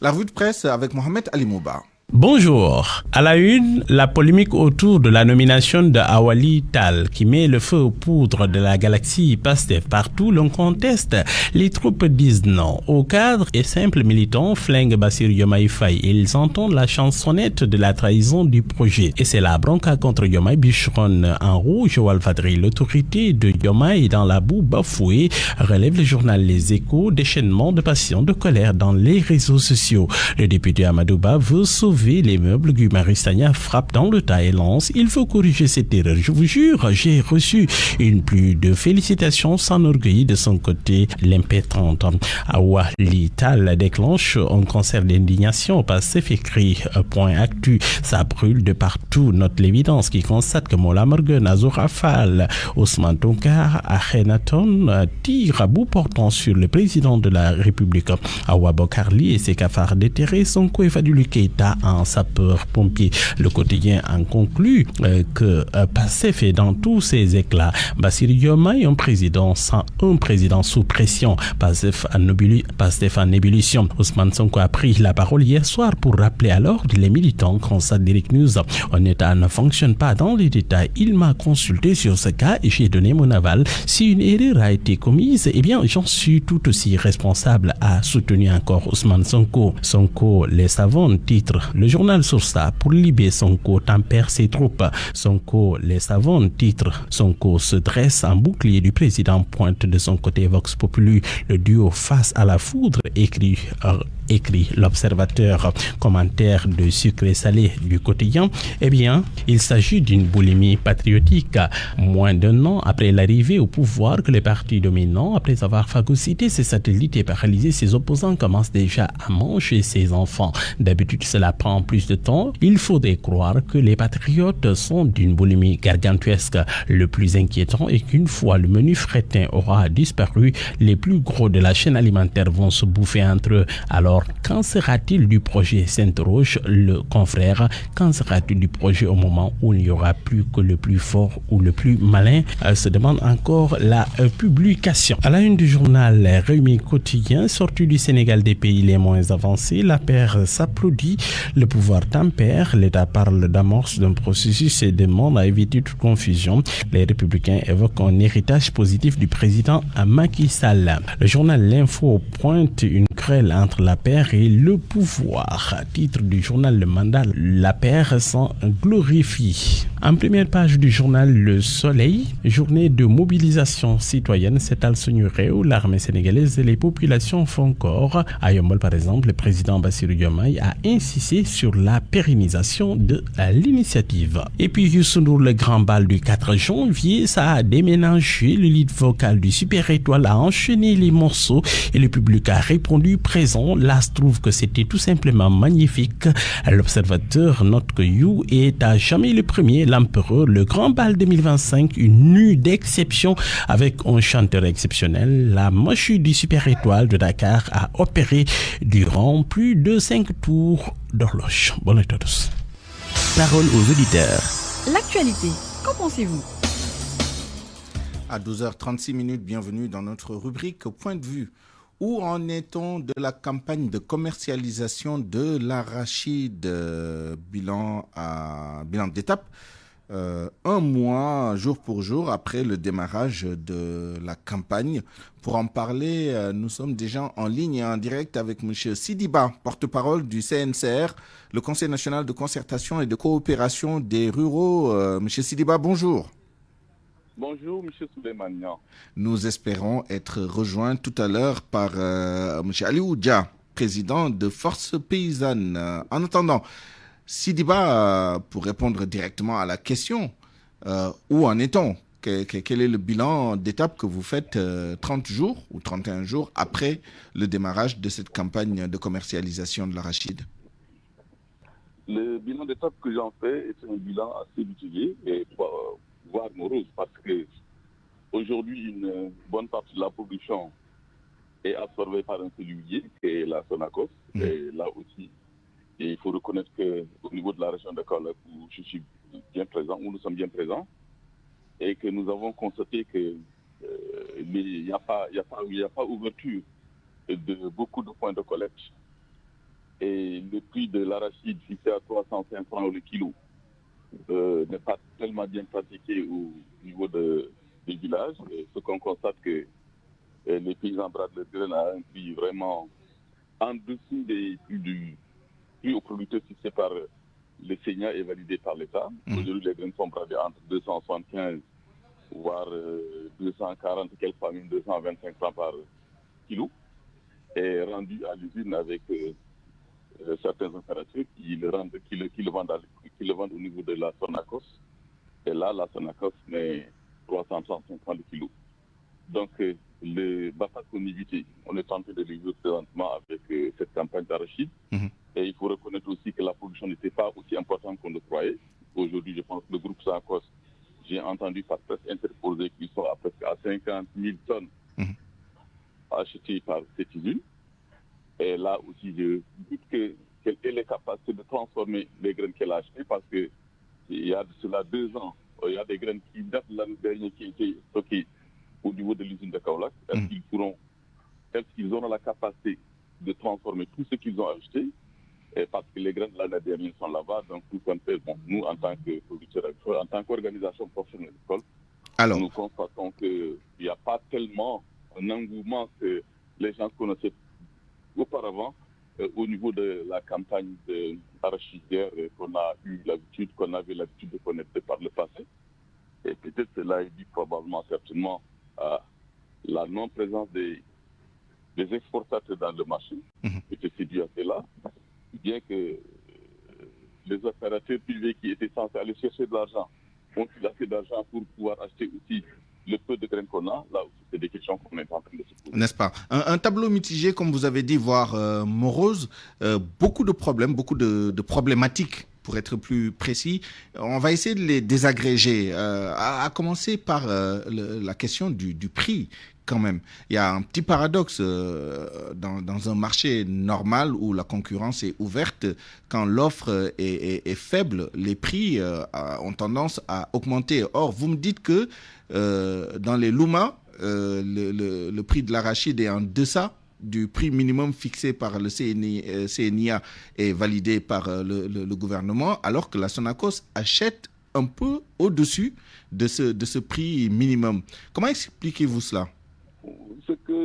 La revue de presse avec Mohamed Ali Mouba. Bonjour. À la une, la polémique autour de la nomination de Awali Tal qui met le feu aux poudres de la galaxie Pastef. Partout, l'on conteste. Les troupes disent non. Au cadre et simples militants flinguent Bassirou Diomaye Faye. Ils entendent la chansonnette de la trahison du projet. Et c'est la bronca contre Diomaye bûcheronne en rouge au Walfadri. L'autorité de Diomaye dans la boue bafouée, relève le journal Les Échos, déchaînement de passion, de colère dans les réseaux sociaux. Le député Amadou Ba veut sauver les meubles. Guy Marius Sagna frappe dans le tas et lance: il faut corriger cette erreur. Je vous jure, j'ai reçu une pluie de félicitations s'enorgueillit de son côté l'impétrante. Awali Tal déclenche un concert d'indignation. Pastef écrit point actu. Ça brûle de partout. Note l'évidence qui constate que Mola Morgan, Azura Fall, Ousmane Tounkara, Akhenaton tire à bout portant sur le président de la République. Awa Bokarli et ses cafards déterrés, Sonko et Fadilou Keïta en sapeur-pompier. Le quotidien en conclut que Pastef est dans tous ses éclats. Bassirou Diomaye, un président sous pression. Pastef en ébullition. Ousmane Sonko a pris la parole hier soir pour rappeler à l'ordre les militants, constate Direct News. Un État ne fonctionne pas dans les détails. Il m'a consulté sur ce cas et j'ai donné mon aval. Si une erreur a été commise, eh bien j'en suis tout aussi responsable, a soutenu encore Ousmane Sonko. Sonko, les savants, titre le journal Source. Pour libérer Sonko tempère ses troupes. Sonko, les savants, titre Sonko se dresse en bouclier du président, pointe de son côté Vox Populi. Le duo face à la foudre, écrit écrit l'Observateur. Commentaire de sucré salé du quotidien. Eh bien, il s'agit d'une boulimie patriotique. Moins d'un an après l'arrivée au pouvoir que les partis dominants, après avoir phagocyté ses satellites et paralysé ses opposants, commencent déjà à manger ses enfants. D'habitude, cela prend plus de temps. Il faudrait croire que les patriotes sont d'une boulimie gargantuesque. Le plus inquiétant est qu'une fois le menu fretin aura disparu, les plus gros de la chaîne alimentaire vont se bouffer entre eux. Alors, qu'en sera-t-il du projet, s'interroge le confrère. Qu'en sera-t-il du projet au moment où il n'y aura plus que le plus fort ou le plus malin, se demande encore la publication. À la une du journal Réumi Quotidien, sorti du Sénégal des pays les moins avancés, la paire s'applaudit, le pouvoir tempère, l'État parle d'amorce d'un processus et demande à éviter toute confusion. Les Républicains évoquent un héritage positif du président Macky Sall. Le journal L'Info pointe une querelle entre la paire et le pouvoir. Titre du journal Le Mandat, la paire s'en glorifie. En première page du journal Le Soleil, journée de mobilisation citoyenne s'étale sur Réew, l'armée sénégalaise et les populations font corps. À Yombol, par exemple, le président Bassirou Diomaye a insisté sur la pérennisation de l'initiative. Et puis Youssou Ndour, le grand bal du 4 janvier, ça a déménagé. Le lead vocal du Super Étoile a enchaîné les morceaux et le public a répondu présent. L'As trouve que c'était tout simplement magnifique. L'Observateur note que You est à jamais le premier. L'Empereur, le grand bal 2025, une nuit d'exception avec un chanteur exceptionnel. La machine du Super Étoile de Dakar a opéré durant plus de 5 tours d'horloge. Bonne nuit à tous. Parole aux auditeurs. L'actualité, qu'en pensez-vous? À 12h36, bienvenue dans notre rubrique Point de vue. Où en est-on de la campagne de commercialisation de l'arachide? Bilan d'étape. Un mois, jour pour jour, après le démarrage de la campagne. Pour en parler, nous sommes déjà en ligne et en direct avec M. Sidiba, porte-parole du CNCR, le Conseil national de concertation et de coopération des ruraux. M. Sidiba, bonjour. Bonjour, M. Souleymane. Nous espérons être rejoints tout à l'heure par M. Aliou Dia, président de Force Paysanne. En attendant, Sidiba, pour répondre directement à la question, où en est-on? Quel est le bilan d'étape que vous faites 30 jours ou 31 jours après le démarrage de cette campagne de commercialisation de l'arachide? Le bilan d'étape que j'en fais est un bilan assez mitigé et voire morose, parce que aujourd'hui une bonne partie de la production est absorbée par un seul huilier, qui est la Sonacos. Et là aussi, il faut reconnaître qu'au niveau de la région de Kaolack, où je suis bien présent, où nous sommes bien présents, et que nous avons constaté qu'il n'y a pas ouverture de beaucoup de points de collecte. Et le prix de l'arachide fixé à 305 francs le kilo n'est pas tellement bien pratiqué au niveau des villages. Et ce qu'on constate que les paysans bradent le grain à un prix vraiment en dessous des prix aux producteurs fixés par le Sénat et validé par l'État. Aujourd'hui, les grains sont bradés entre 275 voire 240, quelquefois même 225 francs par kilo, et rendu à l'usine avec certains opérateurs qui le vendent au niveau de la Sonacos. Et là, la Sonacos met 335 francs le kilo. Donc, le Bafat qu'on évitait, on est tenté de le présentement avec cette campagne d'arachide. Et il faut reconnaître aussi que la production n'était pas aussi importante qu'on le croyait. Aujourd'hui, je pense que le groupe Sonacos, j'ai entendu par presse interposée qu'ils sont à presque à 50 000 tonnes achetées par cette usine. Et là aussi, je doute qu'elle ait les capacités de transformer les graines qu'elle a achetées, parce qu'il y a de cela 2 ans, il y a des graines qui datent de l'année dernière qui étaient stockées au niveau de l'usine de Kaolack. Est-ce qu'ils auront la capacité de transformer tout ce qu'ils ont acheté? Et parce que les graines de l'année dernière sont là-bas, donc nous, en tant que producteurs agricoles, en tant qu'organisation professionnelle agricole, nous constatons qu'il n'y a pas tellement un engouement que les gens connaissaient auparavant au niveau de la campagne arachidière qu'on avait l'habitude de connaître par le passé. Et peut-être cela est dû probablement, certainement, à la non-présence des des exportateurs dans le marché, et que c'est dû à cela, bien que les opérateurs privés qui étaient censés aller chercher de l'argent ont eu assez d'argent pour pouvoir acheter aussi le peu de graines qu'on a. Là aussi, c'est des questions qu'on est en train de se poser. N'est-ce pas? Un tableau mitigé, comme vous avez dit, voire morose, beaucoup de problèmes, beaucoup de problématiques, pour être plus précis. On va essayer de les désagréger, à commencer par la question du prix. Quand même, il y a un petit paradoxe dans un marché normal où la concurrence est ouverte. Quand l'offre est faible, les prix ont tendance à augmenter. Or, vous me dites que dans les Louma, le prix de l'arachide est en deçà du prix minimum fixé par le CNIA et validé par le gouvernement, alors que la Sonacos achète un peu au-dessus de ce prix minimum. Comment expliquez-vous cela?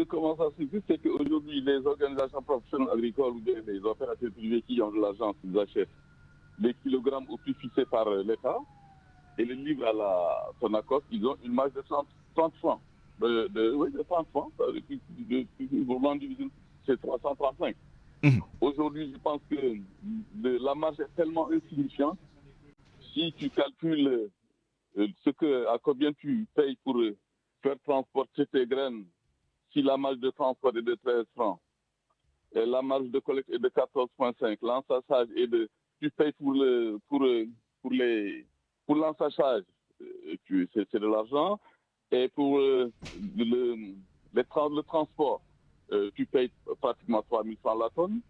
Comment ça se fait, c'est qu'aujourd'hui, les organisations professionnelles agricoles ou les opérateurs privés qui ont de l'argent, ils achètent des kilogrammes au prix fixé par l'État et les livrent à la Sonacos, ils ont une marge de 30 francs. De 30 francs, c'est 335. Aujourd'hui, je pense que la marge est tellement insignifiante. Si tu calcules à combien tu payes pour faire transporter tes graines, si la marge de transport est de 13 francs, et la marge de collecte est de 14,5, l'ensachage est tu payes pour l'ensachage, c'est de l'argent, et pour le transport, tu payes pratiquement 3 000 francs la tonne,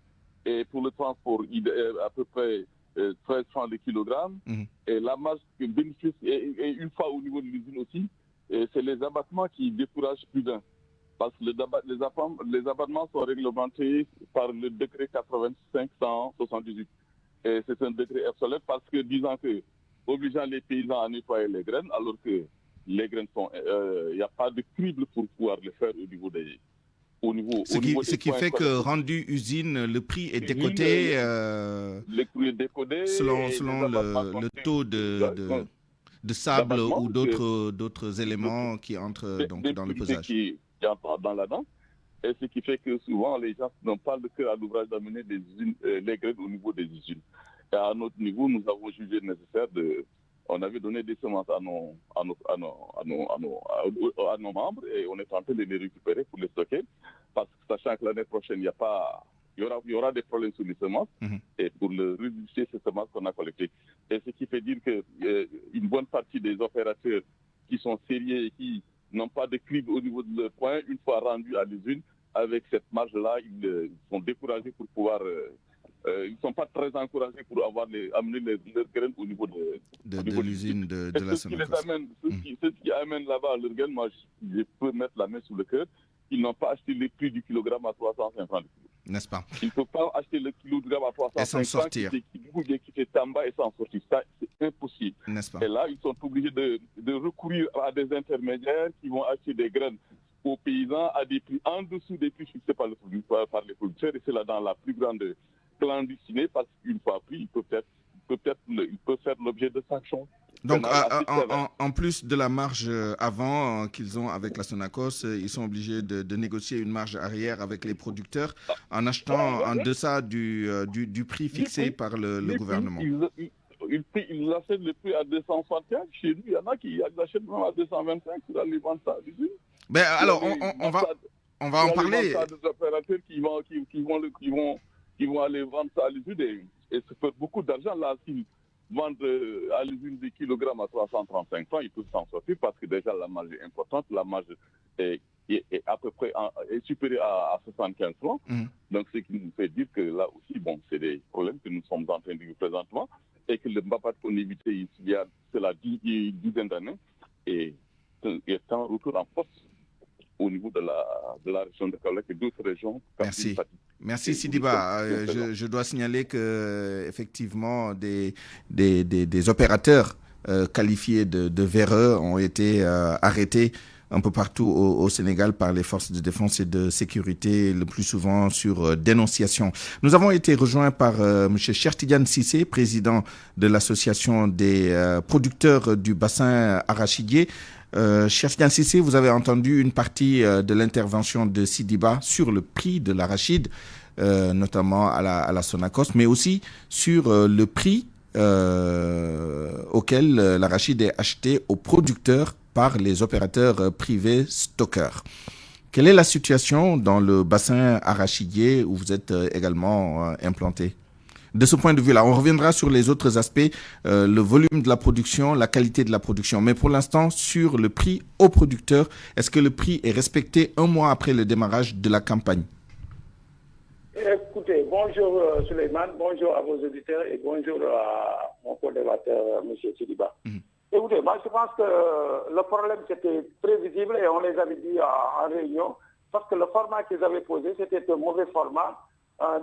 et pour le transport, il est à peu près 13 francs le kilogramme, et la marge que bénéficie, et une fois au niveau de l'usine aussi, c'est les abattements qui découragent plus d'un. Parce que les abattements sont réglementés par le décret 85-178. Et c'est un décret obsolète parce que disant que obligeant les paysans à nettoyer les graines, alors que les graines sont, il n'y a pas de crible pour pouvoir le faire au niveau des. Ce qui fait que rendu usine, le prix est décoté. Le prix est décodé selon le taux de sable ou d'autres éléments qui entrent dans le pesage. Qui entrent dans la dent. Et ce qui fait que souvent, les gens n'ont pas le cœur à l'ouvrage d'amener les graines au niveau des usines. Et à notre niveau, nous avons jugé nécessaire on avait donné des semences à nos membres et on est en train de les récupérer pour les stocker. Parce que sachant que l'année prochaine, il y aura des problèmes sur les semences et pour réduire ces semences qu'on a collectées. Et ce qui fait dire qu'une bonne partie des opérateurs qui sont sérieux et qui n'ont pas de crible au niveau de leur point, une fois rendus à l'usine, avec cette marge-là, ils sont découragés pour pouvoir... ils ne sont pas très encouragés pour amener leurs graines au niveau de l'usine de la Sonacos. Ceux qui amènent là-bas leurs graines, moi, je peux mettre la main sur le cœur, ils n'ont pas acheté le prix du kilogramme à 350 kg. N'est-ce pas? Il ne faut pas acheter le kilogramme à 350 et s'en sortir. Qui fait Tamba et s'en sortir. Ça, c'est impossible. N'est-ce pas? Et là, ils sont obligés de recourir à des intermédiaires qui vont acheter des graines aux paysans à des prix en dessous des prix fixés par les producteurs. Et c'est là dans la plus grande clandestinité parce qu'une fois pris, il peut faire l'objet de sanctions. Donc, en plus de la marge avant qu'ils ont avec la Sonacos, ils sont obligés de négocier une marge arrière avec les producteurs en achetant en deçà du prix fixé par le gouvernement. Ils achètent le prix à 265. Chez nous, il y en a qui l'achètent même à 225 pour aller vendre ça à l'usine. Ben, alors, on va en parler. Il y a des opérateurs qui vont aller vendre ça à l'usine et se faire beaucoup d'argent là. S'ils vendent à l'usine des kilogrammes à 335 francs, ils peuvent s'en sortir parce que déjà la marge est importante. La marge est à peu près supérieure à 75 francs. Donc, ce qui nous fait dire que là aussi, c'est des problèmes que nous sommes en train de vivre présentement et que le Mbapat qu'on évitait il y a cela dizaine d'années est en retour en force au niveau de la région de Kaolack et d'autres régions. Merci Sidiba. Je dois signaler que effectivement des opérateurs qualifiés de véreux ont été arrêtés un peu partout au Sénégal par les forces de défense et de sécurité, le plus souvent sur dénonciation. Nous avons été rejoints par M. Cheikh Tidiane Cissé, président de l'association des producteurs du bassin arachidier. Chef Sissé, vous avez entendu une partie de l'intervention de Sidiba sur le prix de l'arachide, notamment à la Sonacos, mais aussi sur le prix auquel l'arachide est acheté aux producteurs par les opérateurs privés stockeurs. Quelle est la situation dans le bassin arachidier où vous êtes également implanté? De ce point de vue-là, on reviendra sur les autres aspects, le volume de la production, la qualité de la production. Mais pour l'instant, sur le prix aux producteurs, est-ce que le prix est respecté un mois après le démarrage de la campagne? Écoutez, bonjour Suleiman, bonjour à vos auditeurs et bonjour à mon collaborateur, M. Sidiba. Écoutez, moi je pense que le problème c'était prévisible et on les avait dit en réunion, parce que le format qu'ils avaient posé, c'était un mauvais format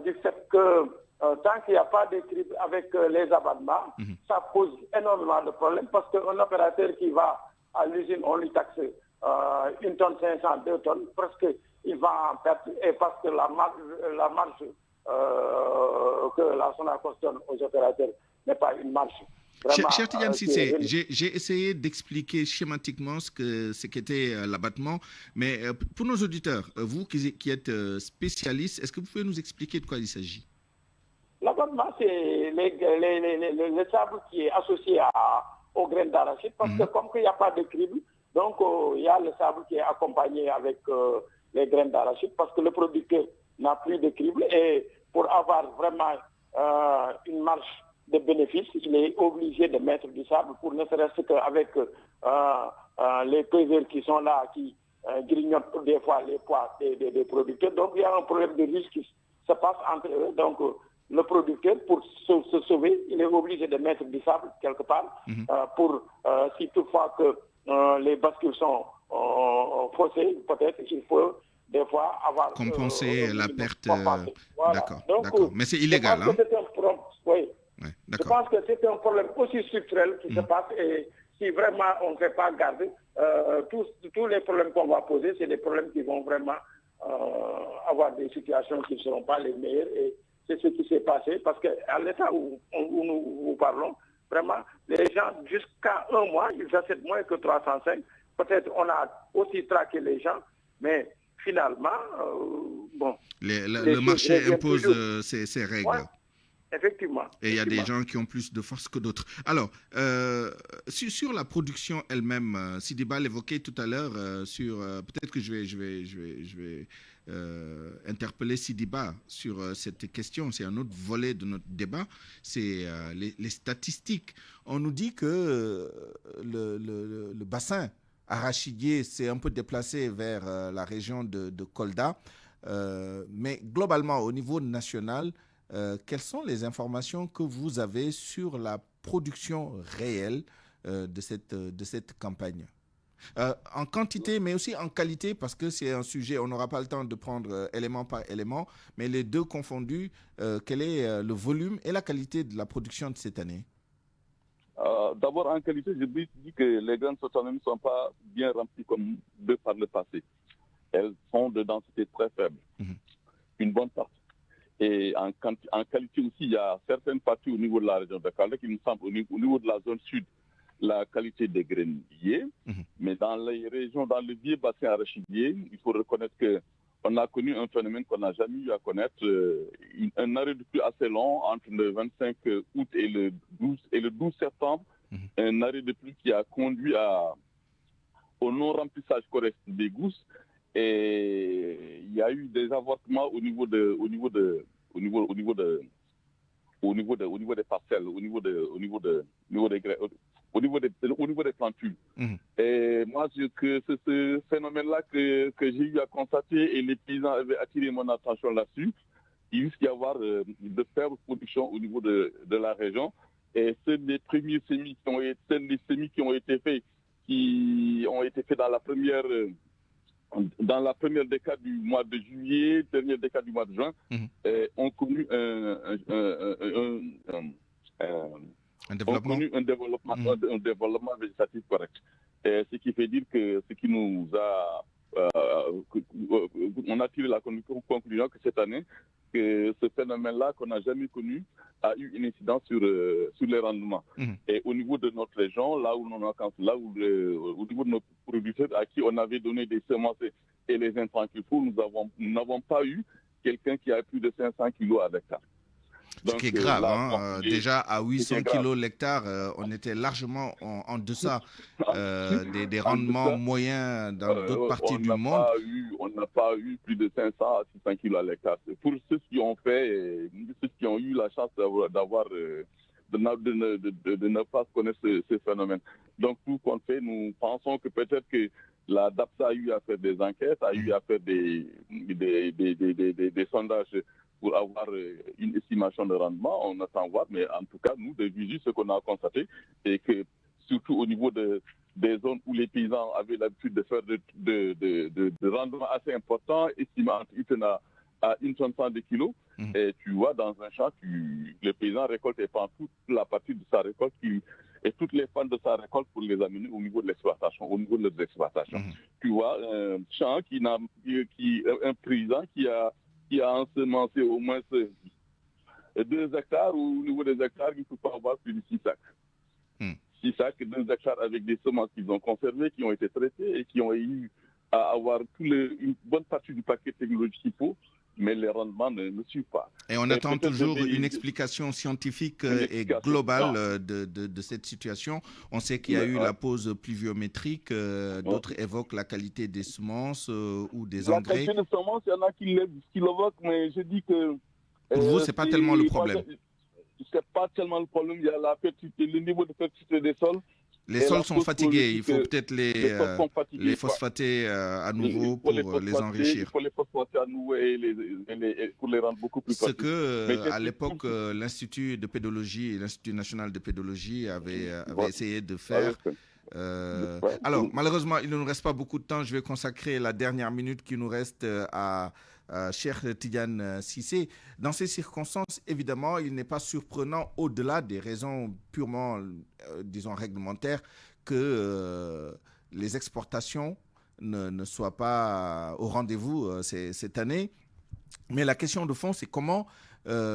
du fait que tant qu'il n'y a pas d'équilibre avec les abattements, ça pose énormément de problèmes parce qu'un opérateur qui va à l'usine, on lui taxe 1 tonne 500, 2 tonnes, presque il va en perte, et parce que la marge que la Sonacos donne aux opérateurs n'est pas une marge. Cher Tidiane Sissé, j'ai essayé d'expliquer schématiquement ce qu'était l'abattement, mais pour nos auditeurs, vous qui êtes spécialiste, est-ce que vous pouvez nous expliquer de quoi il s'agit? L'abattement, c'est le sable qui est associé aux graines d'arachide, parce que comme il n'y a pas de crible, donc il y a le sable qui est accompagné avec les graines d'arachide, parce que le producteur n'a plus de crible, et pour avoir vraiment une marge de bénéfices, il est obligé de mettre du sable pour ne serait-ce qu'avec les peseurs qui sont là, qui grignotent des fois les poids des producteurs. Donc il y a un problème de risque qui se passe entre eux. Donc le producteur, pour se sauver, il est obligé de mettre du sable quelque part pour, si toutefois que les bascules sont faussées, peut-être il faut des fois avoir... compenser la perte. Voilà. D'accord. Mais c'est illégal. Je pense que c'est un problème aussi structurel qui se passe, et si vraiment on ne fait pas garder, tous les problèmes qu'on va poser, c'est des problèmes qui vont vraiment avoir des situations qui ne seront pas les meilleures, et c'est ce qui s'est passé, parce qu'à l'état où nous parlons, vraiment, les gens, jusqu'à un mois, ils achètent moins que 305. Peut-être on a aussi traqué les gens, mais finalement, le marché impose ses règles. Ouais. Effectivement. Et il y a des gens qui ont plus de force que d'autres. Alors, sur la production elle-même, Sidiba l'évoquait tout à l'heure, peut-être que je vais interpeller Sidiba sur cette question. C'est un autre volet de notre débat, c'est les statistiques. On nous dit que le bassin arachidier s'est un peu déplacé vers la région de Kolda, mais globalement, au niveau national, quelles sont les informations que vous avez sur la production réelle de cette campagne? En quantité, mais aussi en qualité, parce que c'est un sujet, on n'aura pas le temps de prendre élément par élément, mais les deux confondus, quel est le volume et la qualité de la production de cette année? D'abord, en qualité, je dis que les graines sauterelles ne sont pas bien remplies comme par le passé. Elles sont de densité très faible, une bonne partie. Et en qualité aussi, il y a certaines parties au niveau de la région de Calais qui me semble, au niveau de la zone sud, la qualité des graines y est. Mais dans les régions, dans le vieux bassin arachidier, il faut reconnaître qu'on a connu un phénomène qu'on n'a jamais eu à connaître, un arrêt de pluie assez long entre le 25 août et le 12 septembre, un arrêt de pluie qui a conduit au non-remplissage correct des gousses. Et il y a eu des avortements au niveau des parcelles, au niveau des plantules. Et moi, c'est ce phénomène-là que j'ai eu à constater, et les paysans avaient attiré mon attention là-dessus. Il risque d'y avoir de faibles productions au niveau de la région. Et c'est les premiers semis qui ont été faits dans la première décade du mois de juillet, dernière décade du mois de juin, ont connu un développement végétatif correct. Et ce qui fait dire que ce qui nous a... on a tiré la conclusion que cette année, que ce phénomène-là qu'on n'a jamais connu a eu une incidence sur les rendements. Et au niveau de notre région, au niveau de nos producteurs à qui on avait donné des semences et les intrants qu'il faut, nous n'avons pas eu quelqu'un qui a plus de 500 kilos à l'hectare. Ce qui est grave, déjà à 800 kilos l'hectare, on était largement en deçà des rendements moyens dans d'autres parties du monde. On n'a pas eu plus de 500 à 600 kilos à l'hectare. Pour ceux qui ont fait, ceux qui ont eu la chance de ne pas connaître ce phénomène. Donc, tout qu'on fait, nous pensons que peut-être que la DAPSA a eu à faire des enquêtes, a eu à faire des sondages pour avoir une estimation de rendement. On attend voir, mais en tout cas, nous, de visu, ce qu'on a constaté, c'est que surtout au niveau des zones où les paysans avaient l'habitude de faire de rendements assez importants, estimant à une tonne de kilos. Et tu vois, dans un champ, le paysan récolte et prend toute la partie de sa récolte et toutes les fans de sa récolte pour les amener au niveau de l'exploitation, au niveau de leurs exploitations. Tu vois, un champ un paysan qui a ensemencé au moins 2 hectares, ou au niveau des hectares, il ne peut pas avoir plus de 6 sacs. 6 sacs, 2 hectares avec des semences qu'ils ont conservées, qui ont été traitées et qui ont eu à avoir une bonne partie du paquet technologique qu'il faut, mais les rendements ne suivent pas. Et on attend toujours une explication scientifique et globale de cette situation. On sait qu'il y a eu la pause pluviométrique, d'autres évoquent la qualité des semences ou des engrais. La qualité des semences, il y en a qui l'évoquent, mais je dis que... Pour vous, ce n'est pas tellement le problème. Ce n'est pas tellement le problème, il y a le niveau de fertilité des sols. Les sols sont fatigués, il faut peut-être les phosphater à nouveau pour les enrichir. Il faut les phosphater à nouveau et pour les rendre beaucoup plus faciles. Ce que, à l'époque, l'Institut de pédologie et l'Institut national de pédologie avaient essayé de faire. Alors, malheureusement, il ne nous reste pas beaucoup de temps. Je vais consacrer la dernière minute qui nous reste à Cheikh Tidiane Cissé. Dans ces circonstances, évidemment, il n'est pas surprenant, au-delà des raisons purement, disons, réglementaires, que les exportations ne soient pas au rendez-vous cette année. Mais la question de fond, c'est comment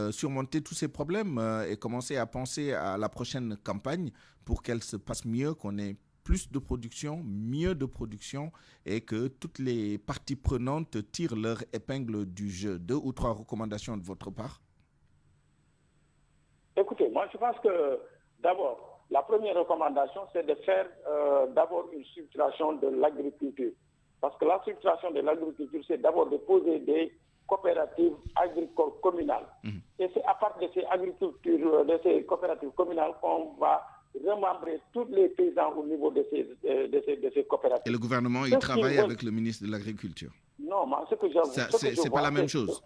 surmonter tous ces problèmes et commencer à penser à la prochaine campagne pour qu'elle se passe mieux, qu'on ait plus de production, mieux de production et que toutes les parties prenantes tirent leur épingle du jeu. 2 ou 3 recommandations de votre part? Écoutez, moi je pense que d'abord, la première recommandation, c'est de faire d'abord une structuration de l'agriculture. Parce que la structuration de l'agriculture, c'est d'abord de poser des coopératives agricoles communales. Et c'est à partir de ces coopératives communales qu'on va remembrer tous les paysans au niveau de ces coopératives. Et le gouvernement, il travaille avec le ministre de l'Agriculture? Non, mais ce que je c'est pas la même chose?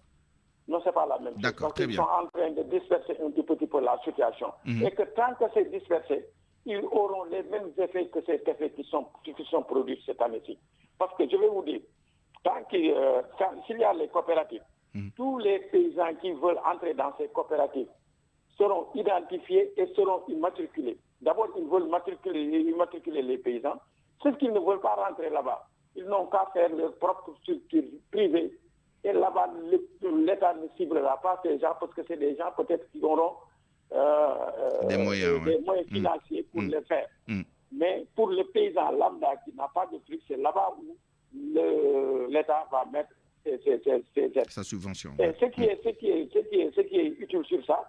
Non, c'est pas la même chose. D'accord, très bien. Ils sont en train de disperser un petit peu la situation. Et que tant que c'est dispersé, ils auront les mêmes effets que ces effets qui sont produits cette année-ci. Parce que je vais vous dire, s'il y a les coopératives, tous les paysans qui veulent entrer dans ces coopératives seront identifiés et seront immatriculés. D'abord, ils veulent immatriculer les paysans. Ceux qui ne veulent pas rentrer là-bas, ils n'ont qu'à faire leur propre structure privée. Et là-bas, l'État ne ciblera pas ces gens parce que c'est des gens peut-être qui auront des moyens financiers pour le faire. Mais pour le paysan lambda qui n'a pas de truc, c'est là-bas où l'État va mettre sa subvention. Et ce qui est utile sur ça,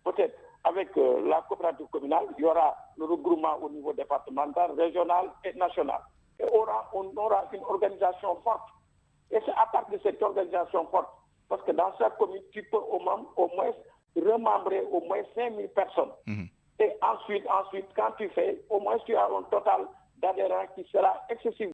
peut-être avec la coopérative communale, il y aura le regroupement au niveau départemental, régional et national. Et on aura une organisation forte. Et c'est à partir de cette organisation forte, parce que dans chaque commune, tu peux au moins remembrer au moins 5000 personnes. Et ensuite, quand tu fais, au moins tu as un total d'adhérents qui sera excessif.